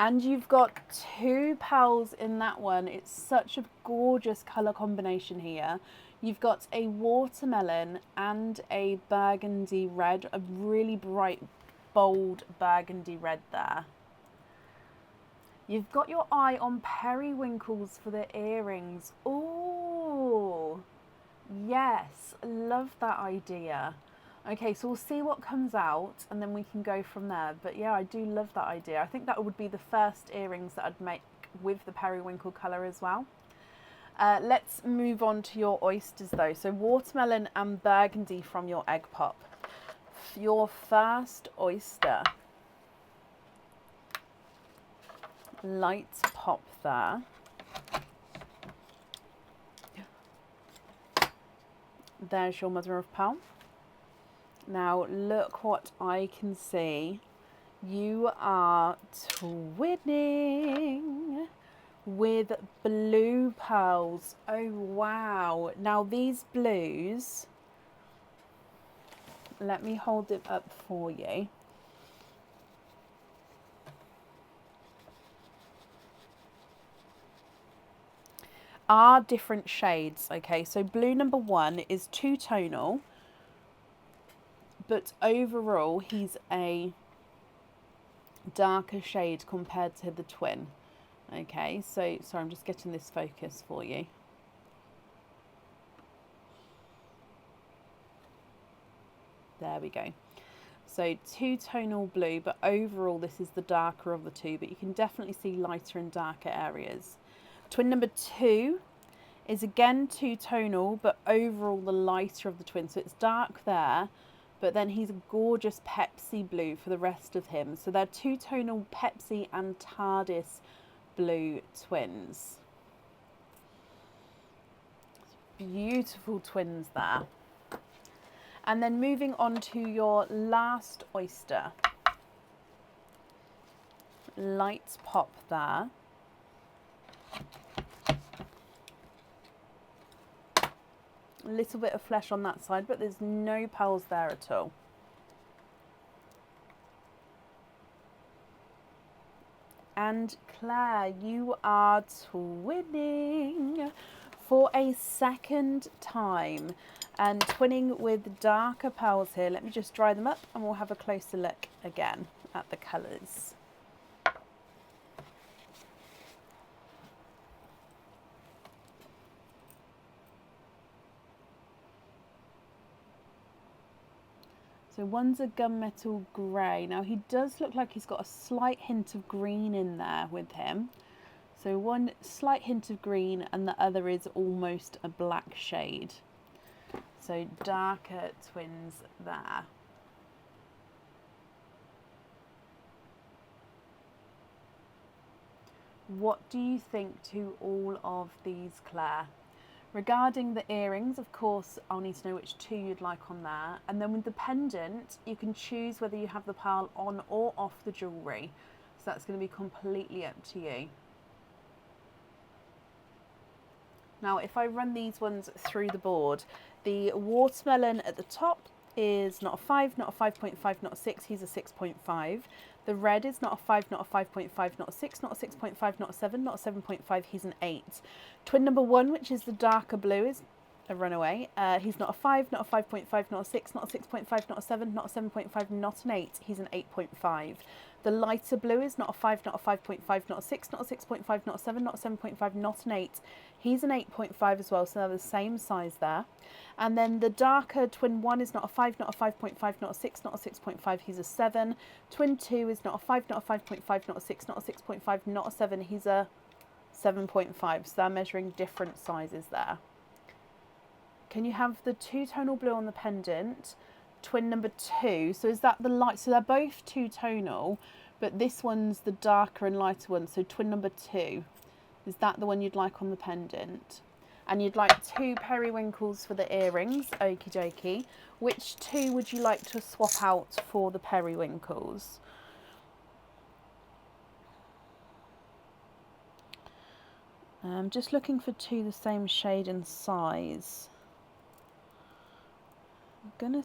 And you've got two pearls in that one. It's such a gorgeous colour combination here. You've got a watermelon and a burgundy red, a really bright, bold burgundy red there. You've got your eye on periwinkles for the earrings. Ooh, yes, love that idea. Okay, so we'll see what comes out and then we can go from there. But yeah, I do love that idea. I think that would be the first earrings that I'd make with the periwinkle colour as well. Let's move on to your oysters though. So watermelon and burgundy from your egg pop. Your first oyster. Light pop there. There's your mother of pearl. Now look what I can see. You are twinning with blue pearls. Oh wow. Now these blues, let me hold it up for you. Are different shades. Okay, so blue number 1 is two-tonal, but overall he's a darker shade compared to the twin. Okay, so sorry, I'm just getting this focus for you. There we go. So two-tonal blue, but overall this is the darker of the two, but you can definitely see lighter and darker areas. Twin number 2 is again two-tonal, but overall the lighter of the twin. So it's dark there, but then he's a gorgeous Pepsi blue for the rest of him. So they're two-tonal Pepsi and TARDIS blue twins. Beautiful twins there. And then moving on to your last oyster. Light pop there. A little bit of flesh on that side, but there's no pearls there at all. And Claire, you are twinning for a second time and twinning with darker pearls here. Let me just dry them up and we'll have a closer look again at the colours. So one's a gunmetal grey. Now he does look like he's got a slight hint of green in there with him. So one slight hint of green and the other is almost a black shade. So darker twins there. What do you think to all of these, Claire? Regarding the earrings, of course, I'll need to know which two you'd like on there. And then with the pendant, you can choose whether you have the pearl on or off the jewellery. So that's going to be completely up to you. Now, if I run these ones through the board, the watermelon at the top is not a 5, not a 5.5, not a 6, he's a 6.5. The red is not a 5, not a 5.5, not a 6, not a 6.5, not a 7, not a 7.5, he's an 8. Twin number 1, which is the darker blue, is a runaway. He's not a 5, not a 5.5, not a 6, not a 6.5, not a 7, not a 7.5, not an 8, he's an 8.5. The lighter blue is not a 5, not a 5.5, not a 6, not a 6.5, not a 7, not a 7.5, not an 8. He's an 8.5 as well, so they're the same size there. And then the darker twin 1 is not a 5, not a 5.5, not a 6, not a 6.5, he's a 7. Twin 2 is not a 5, not a 5.5, not a 6, not a 6.5, not a 7, he's a 7.5. So they're measuring different sizes there. Can you have the two-tonal blue on the pendant? Twin number 2, so is that the light? So they're both two-tonal, but this one's the darker and lighter one. So twin number 2, is that the one you'd like on the pendant? And you'd like 2 periwinkles for the earrings. Okie dokie. Which 2 would you like to swap out for the periwinkles? I'm just looking for 2 the same shade and size. I'm gonna